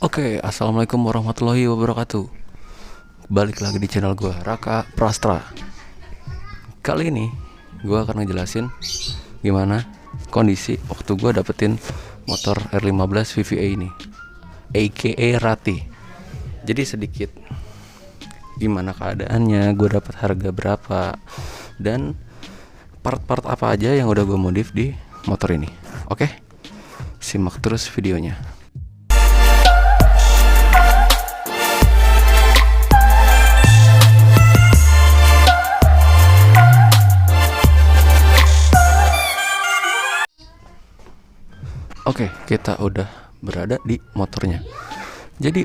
Oke, assalamualaikum warahmatullahi wabarakatuh. Balik lagi di channel gue, Raka Prastra. Kali ini gue akan ngejelasin gimana kondisi waktu gue dapetin motor R15 VVA ini, aka Rati. Jadi sedikit gimana keadaannya, gue dapat harga berapa, dan part-part apa aja yang udah gue modif di motor ini. Oke, simak terus videonya. Oke, kita udah berada di motornya. Jadi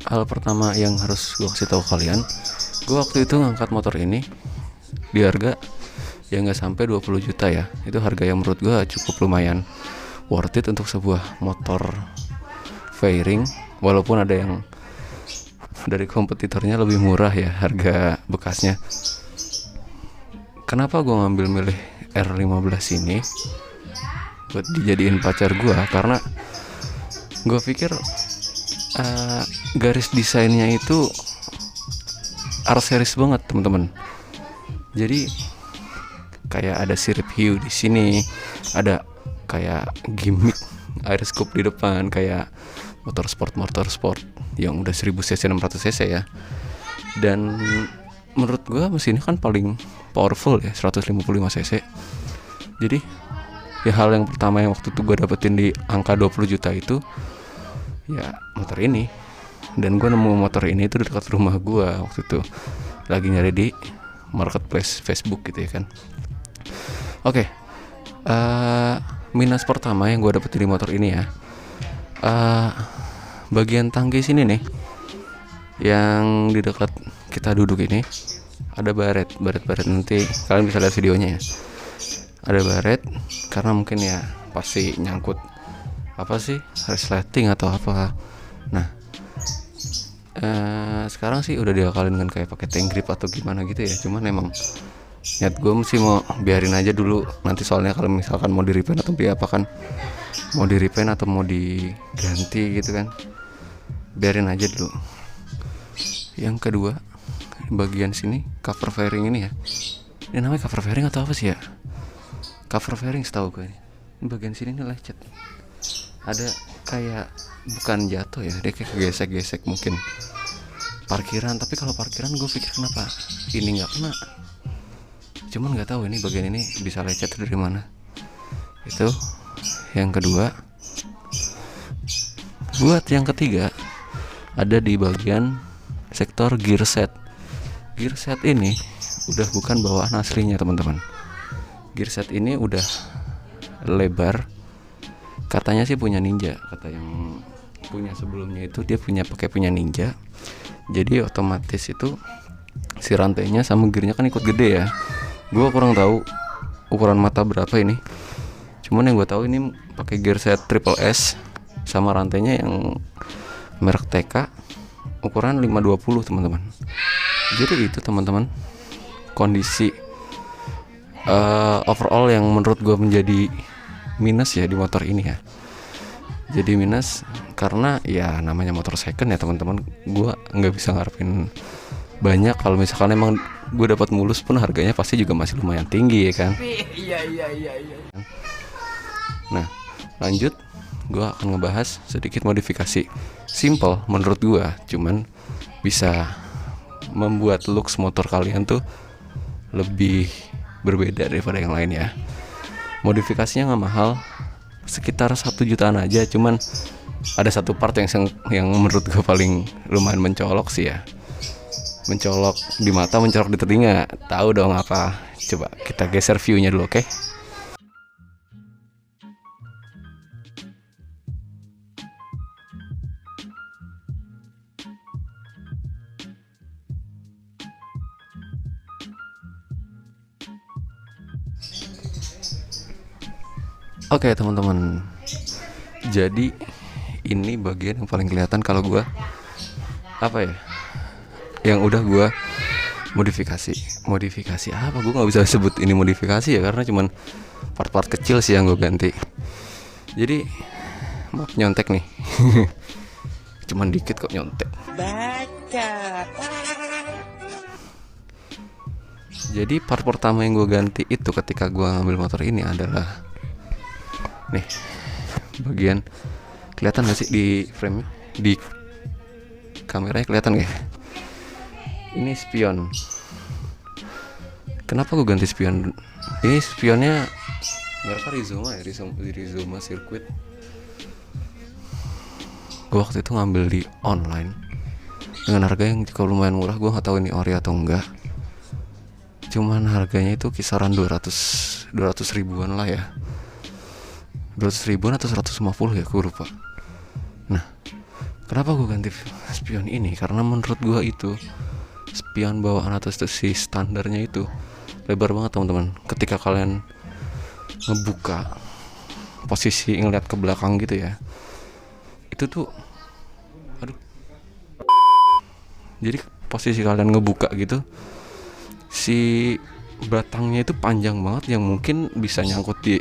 hal pertama yang harus gue kasih tahu kalian, gue waktu itu ngangkat motor ini di harga yang nggak sampai 20 juta ya. Itu harga yang menurut gue cukup lumayan worth it untuk sebuah motor fairing, walaupun ada yang dari kompetitornya lebih murah ya harga bekasnya. Kenapa gue ngambil milih R15 ini buat dijadiin pacar gue? Karena gue pikir garis desainnya itu R-series banget teman-teman. Jadi kayak ada sirip hiu di sini, ada kayak gimmick air scoop di depan, kayak motor sport yang udah 1000 cc 600 cc ya. Dan menurut gue mesinnya kan paling powerful ya, 155 cc. Jadi ya hal yang pertama yang waktu itu gue dapetin di angka 20 juta itu ya motor ini. Dan gue nemu motor ini itu di dekat rumah gue waktu itu, lagi nyari di marketplace Facebook gitu ya kan. Oke, minus pertama yang gue dapetin di motor ini ya, bagian tangki sini nih, yang di dekat kita duduk ini ada baret. Nanti kalian bisa lihat videonya ya. Ada baret karena mungkin ya pasti nyangkut apa sih, resleting atau apa. Nah sekarang sih udah diakalin kan kayak pakai tank grip atau gimana gitu ya. Cuman emang niat gue mesti mau biarin aja dulu, nanti soalnya kalau misalkan mau di repaint atau diapakan, mau di repaint atau mau diganti gitu kan, biarin aja dulu. Yang kedua, bagian sini cover fairing ini ya, ini namanya cover fairing atau apa sih ya, cover fairing setahu gue. Ini bagian sini nih lecet, ada kayak bukan jatuh ya, dia kayak gesek mungkin parkiran. Tapi kalau parkiran gue pikir kenapa ini nggak kena, cuman nggak tahu ini bagian ini bisa lecet dari mana. Itu yang kedua. Buat yang ketiga, ada di bagian sektor gear set. Gear set ini udah bukan bawaan aslinya teman-teman. Gear set ini udah lebar, katanya sih punya Ninja. Kata yang punya sebelumnya itu dia pakai punya Ninja. Jadi otomatis itu si rantainya sama gearnya kan ikut gede ya. Gue kurang tahu ukuran mata berapa ini, cuman yang gue tahu ini pakai gear set triple S sama rantainya yang merek TK ukuran 520 teman-teman. Jadi itu teman-teman kondisi overall yang menurut gue menjadi minus ya di motor ini ya. Jadi minus karena ya namanya motor second ya teman-teman. Gue nggak bisa ngarepin banyak. Kalau misalkan emang gue dapat mulus pun harganya pasti juga masih lumayan tinggi ya kan. Iya. Nah lanjut, gue akan ngebahas sedikit modifikasi simple menurut gue, cuman bisa membuat looks motor kalian tuh lebih berbeda daripada yang lain ya. Modifikasinya nggak mahal, sekitar 1 jutaan aja. Cuman ada satu part yang menurut gue paling lumayan mencolok sih ya, mencolok di mata, mencolok di telinga. Tahu dong apa? Coba kita geser viewnya dulu, oke? Oke teman-teman, jadi ini bagian yang paling kelihatan kalau gue apa ya, yang udah gue modifikasi apa, gue nggak bisa sebut ini modifikasi ya karena cuman part-part kecil sih yang gue ganti. Jadi maaf nyontek nih cuman dikit kok nyontek. Jadi part pertama yang gue ganti itu ketika gue ngambil motor ini adalah nih, bagian kelihatan gak sih di frame, di kameranya kelihatan gak? Ini spion. Kenapa gue ganti spion? Ini spionnya mereka Rizoma ya, Rizoma Circuit. Gue waktu itu ngambil di online dengan harga yang juga lumayan murah. Gue nggak tahu ini ori atau enggak. Cuman harganya itu kisaran 200 ribuan lah ya. 200 ribuan atau 150 ya, gue lupa. Nah, kenapa gue ganti spion ini? Karena menurut gue itu spion bawaan atau si standarnya itu lebar banget teman-teman. Ketika kalian ngebuka posisi ngeliat ke belakang gitu ya, itu tuh jadi posisi kalian ngebuka gitu, si batangnya itu panjang banget yang mungkin bisa nyangkut di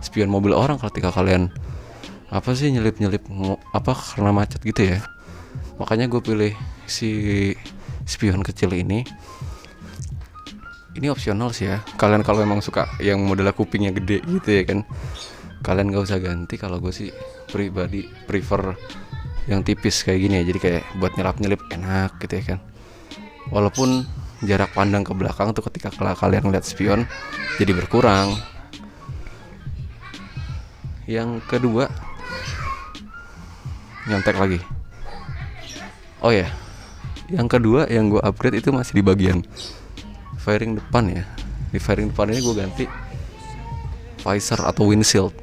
spion mobil orang ketika kalian nyelip karena macet gitu ya. Makanya gue pilih si spion kecil ini opsional sih ya. Kalian kalau memang suka yang modelnya kupingnya gede gitu ya kan, kalian gak usah ganti. Kalau gue sih pribadi prefer yang tipis kayak gini ya, jadi kayak buat nyelip enak gitu ya kan. Walaupun jarak pandang ke belakang tuh ketika kalian ngeliat spion jadi berkurang. Yang kedua, nyontek lagi. Oh ya, yang kedua yang gue upgrade itu masih di bagian fairing depan ya. Di fairing depan ini gue ganti visor atau windshield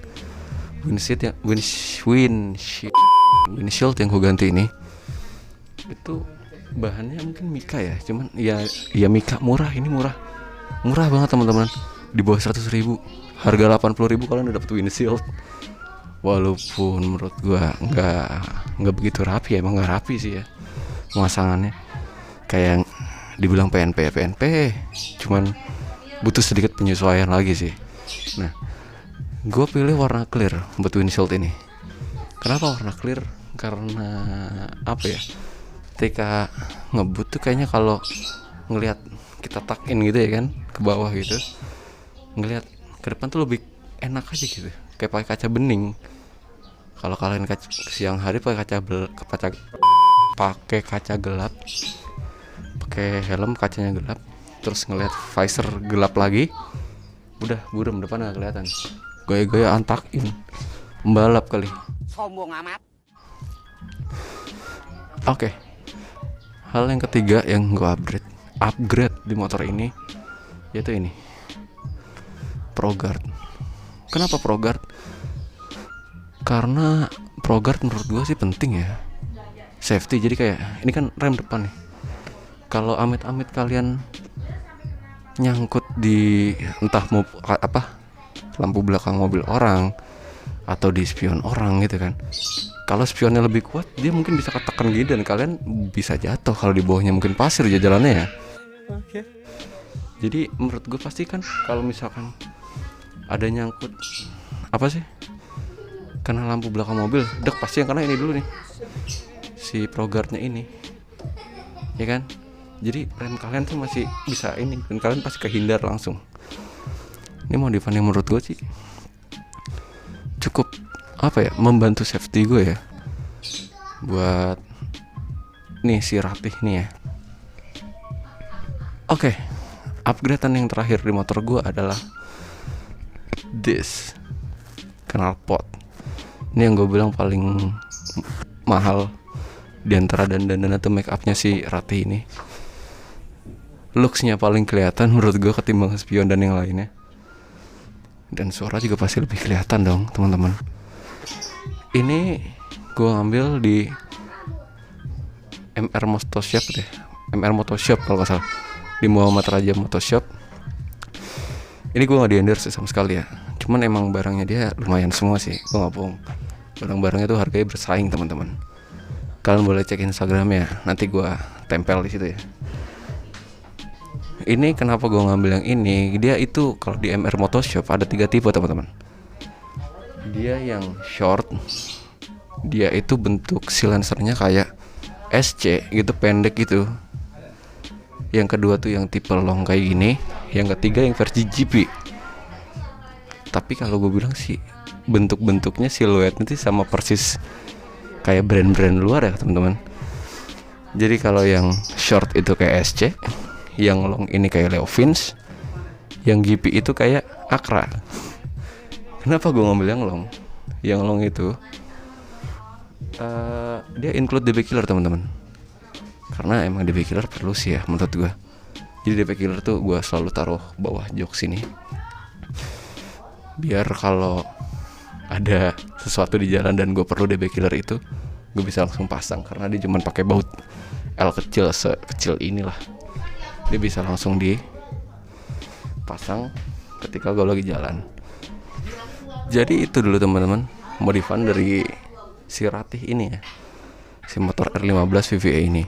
yang gue ganti ini. Itu bahannya mungkin Mika ya, cuman ya Mika murah. Ini murah banget teman-teman, di bawah 100 ribu. Harga 80 ribu kalian udah dapet windshield. Walaupun menurut gua nggak begitu rapi ya, emang nggak rapi sih ya pemasangannya, kayak dibilang PNP, cuman butuh sedikit penyesuaian lagi sih. Nah, gue pilih warna clear buat windshield ini. Kenapa warna clear? Karena apa ya, ketika ngebut tuh kayaknya kalau ngelihat kita tuck in gitu ya kan, ke bawah gitu, ngelihat ke depan tuh lebih enak aja gitu, kayak pakai kaca bening. Kalau kalian siang hari pakai kaca gelap, pakai helm kacanya gelap, terus ngelihat visor gelap lagi, udah buram, depan nggak kelihatan. Gaya-gaya antakin pembalap kali. Sombong amat. Oke. Hal yang ketiga yang gue upgrade di motor ini yaitu ini, ProGuard. Kenapa ProGuard? Karena ProGuard menurut gue sih penting ya, safety. Jadi kayak ini kan rem depan nih, kalau amit-amit kalian nyangkut di entah lampu belakang mobil orang atau di spion orang gitu kan, kalau spionnya lebih kuat dia mungkin bisa ketekan gitu dan kalian bisa jatuh. Kalau di bawahnya mungkin pasir ya jalannya ya. Oke. Jadi menurut gue pasti kan kalau misalkan ada nyangkut karena lampu belakang mobil, pasti yang kena ini dulu nih, si ProGuardnya ini ya kan. Jadi rem kalian tuh masih bisa ini, dan kalian pasti kehindar langsung. Ini modifan yang menurut gue sih cukup membantu safety gue ya, buat nih si Ratih nih ya. Oke, upgradean yang terakhir di motor gue adalah this knalpot. Ini yang gue bilang paling mahal di antara dandan atau make upnya si Ratih ini. Looksnya paling kelihatan menurut gue ketimbang spion dan yang lainnya. Dan suara juga pasti lebih kelihatan dong teman-teman. Ini gue ngambil di MR Motoshop kalau nggak salah, di Muhammad Raja Motoshop. Ini gue nggak di endorse sama sekali ya, cuman emang barangnya dia lumayan semua sih, gue nggak bohong. Barang-barangnya tuh harganya bersaing teman-teman. Kalian boleh cek Instagramnya, nanti gue tempel di situ ya. Ini kenapa gue ngambil yang ini? Dia itu kalau di MR Motoshop ada 3 tipe teman-teman. Dia yang short, dia itu bentuk silencernya kayak SC gitu, pendek gitu. Yang kedua tuh yang tipe long kayak gini. Yang ketiga yang versi GP. Tapi kalau gue bilang sih bentuk-bentuknya, siluetnya sih sama persis kayak brand-brand luar ya teman-teman. Jadi kalau yang short itu kayak SC, yang long ini kayak Leo Vince, yang GP itu kayak Akra. Kenapa gue ngambil yang long? Yang long itu dia include DB killer teman-teman. Karena emang DB killer perlu sih ya menurut gue. Jadi DB killer tuh gue selalu taruh bawah jok sini, biar kalau ada sesuatu di jalan dan gue perlu DB killer itu, gue bisa langsung pasang. Karena dia cuma pakai baut L kecil, sekecil inilah, dia bisa langsung dipasang ketika gue lagi jalan. Jadi itu dulu teman-teman modifan dari si Ratih ini ya, si motor R15 VVA ini.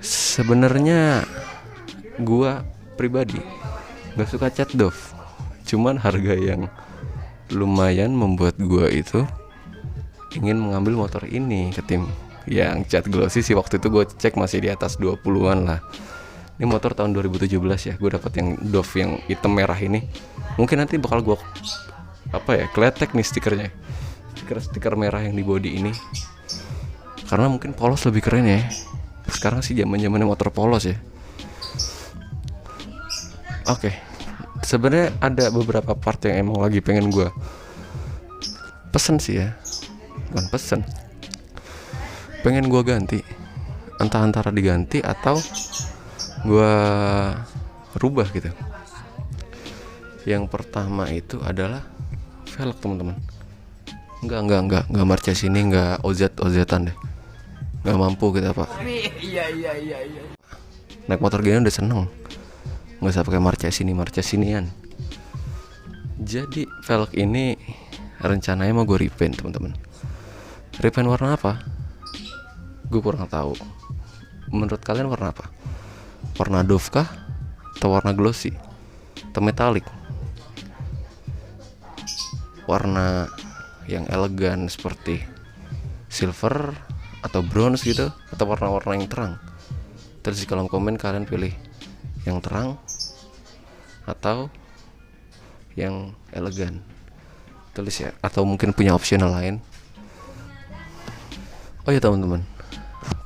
Sebenarnya gua pribadi gak suka cat Dove, cuman harga yang lumayan membuat gua itu ingin mengambil motor ini ke tim yang cat glossy sih. Waktu itu gue cek masih di atas 20-an lah. Ini motor tahun 2017 ya, gue dapet yang Dove yang hitam merah ini. Mungkin nanti bakal gue kletek nih stikernya, stiker merah yang di body ini, karena mungkin polos lebih keren ya. Sekarang sih zaman-zamannya motor polos ya. Oke. Sebenarnya ada beberapa part yang emang lagi pengen gue pesen sih ya, bukan pesen, pengen gue ganti. Entah antara diganti atau gue rubah gitu. Yang pertama itu adalah velg teman-teman. Enggak Marches ini, enggak OZ-an deh. Enggak mampu kita pak. Iya. Naik motor gini udah seneng, nggak usah pakai Marches inian. Jadi velg ini rencananya mau gue repaint teman-teman. Repaint warna apa? Gue kurang tahu. Menurut kalian warna apa? Warna Dove kah? Atau warna glossy? Atau metallic? Warna yang elegan seperti silver atau bronze gitu, atau warna-warna yang terang? Terus di kolom komen kalian pilih yang terang atau yang elegan, tulis ya. Atau mungkin punya opsional lain. Oh ya teman-teman,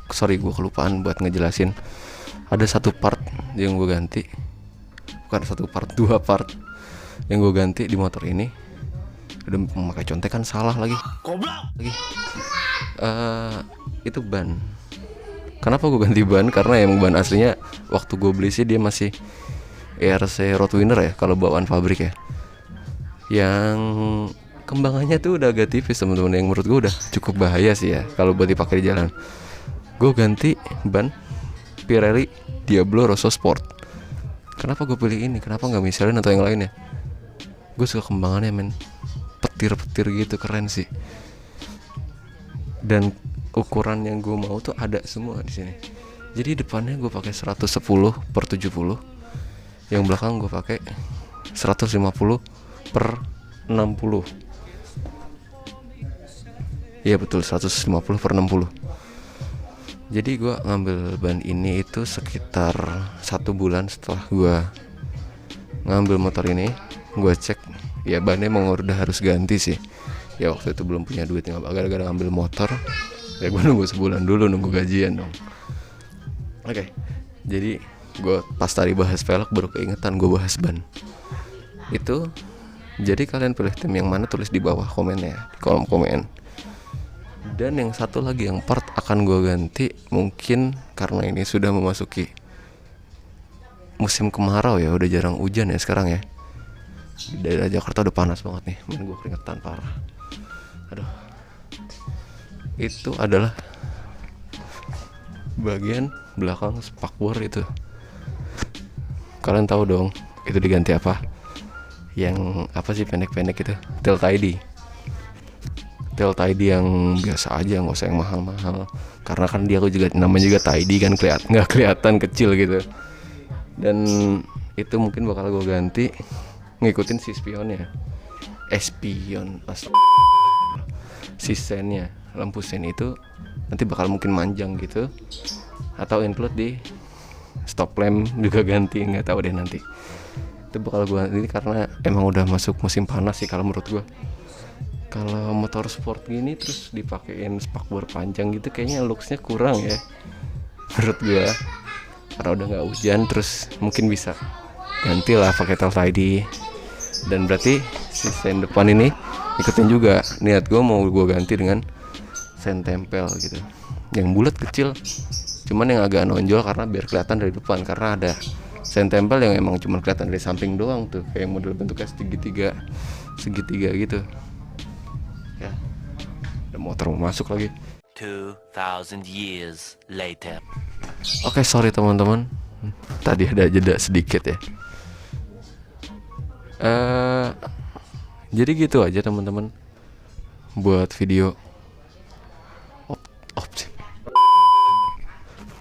sorry gue kelupaan buat ngejelasin. Ada satu part yang gue ganti, bukan satu part, 2 part yang gue ganti di motor ini. Udah memakai contekan salah lagi. Itu ban. Kenapa gue ganti ban? Karena emang ban aslinya waktu gue beli sih dia masih ERC Roadwinner ya, kalau bawaan pabrik ya, yang kembangannya tuh udah agak tipis teman-teman, yang menurut gue udah cukup bahaya sih ya kalau buat dipakai di jalan. Gue ganti ban Pirelli Diablo Rosso Sport. Kenapa gue pilih ini? Kenapa nggak Michelin atau yang lainnya? Gue suka kembangannya men, petir-petir gitu, keren sih. Dan ukuran yang gue mau tuh ada semua di sini. Jadi depannya gue pakai 110/70, yang belakang gue pakai 150/60. Iya betul, 150/60. Jadi gue ngambil ban ini itu sekitar 1 bulan setelah gue ngambil motor ini. Gue cek ya bannya emang udah harus ganti sih. Ya waktu itu belum punya duit, gara-gara ngambil motor ya gue nunggu sebulan dulu, nunggu gajian dong. Oke. Jadi gue pas tadi bahas velg baru keingetan gue bahas ban itu. Jadi kalian pilih tim yang mana, tulis di bawah komennya, di kolom komen. Dan yang satu lagi yang part akan gue ganti, mungkin karena ini sudah memasuki musim kemarau ya, udah jarang hujan ya sekarang ya. Di daerah Jakarta udah panas banget nih, men gue keringetan parah. Aduh. Itu adalah bagian belakang spakbor itu. Kalian tahu dong itu diganti apa? Yang apa sih pendek-pendek itu? Tail tidy. Tail tidy yang biasa aja, nggak usah yang mahal-mahal. Karena kan dia juga namanya juga tidy kan, nggak kelihatan kecil gitu. Dan itu mungkin bakal gue ganti ngikutin si spionnya. Spion. si sennya, lampu sen itu nanti bakal mungkin manjang gitu, atau include di stop lamp juga ganti, nggak tahu deh nanti. Itu bakal gue ganti karena emang udah masuk musim panas sih kalau menurut gue. Kalau motor sport gini terus dipakein spakbor panjang gitu kayaknya looksnya kurang ya menurut gue. Karena udah nggak hujan, terus mungkin bisa ganti lah pakai Touch ID. Dan berarti si sen depan ini ikutin juga. Niat gue mau gue ganti dengan sen tempel gitu, yang bulat kecil, cuman yang agak nonjol karena biar kelihatan dari depan. Karena ada sen tempel yang emang cuma kelihatan dari samping doang tuh, kayak model bentuknya segitiga gitu ya. Ada motor mau masuk lagi. 2000 years later. Oke, sorry teman-teman, tadi ada jeda sedikit ya. Jadi gitu aja teman-teman buat video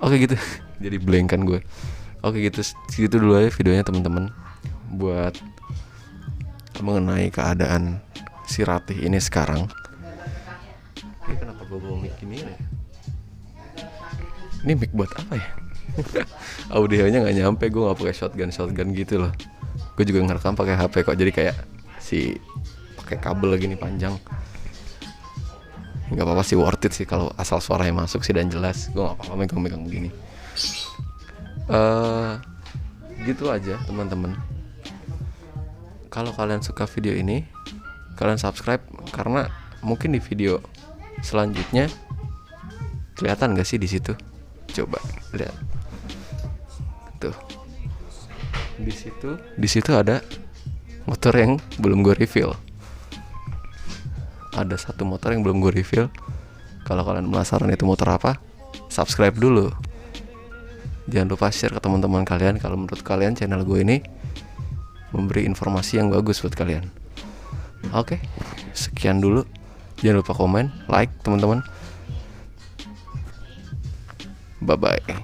Oke gitu. Jadi blank kan gue. Oke gitu, segitu dulu aja videonya teman-teman, buat mengenai keadaan si Ratih ini sekarang. Ini kenapa gue bawa mic ini ya? Ini mic buat apa ya? Audionya nggak nyampe, gue nggak pakai shotgun gitu loh. Gue juga ngerekam pakai HP kok, jadi kayak si pakai kabel gini panjang. Nggak apa-apa sih, worth it sih kalau asal suaranya masuk sih dan jelas. Gue nggak apa-apa megang begini. Gitu aja teman-teman. Kalau kalian suka video ini, kalian subscribe, karena mungkin di video selanjutnya kelihatan nggak sih di situ? Coba lihat tuh, di situ ada motor yang belum gue reveal. Ada satu motor yang belum gue reveal. Kalau kalian penasaran itu motor apa, subscribe dulu. Jangan lupa share ke teman-teman kalian kalau menurut kalian channel gue ini memberi informasi yang bagus buat kalian. Oke, sekian dulu. Jangan lupa komen, like teman-teman. Bye bye.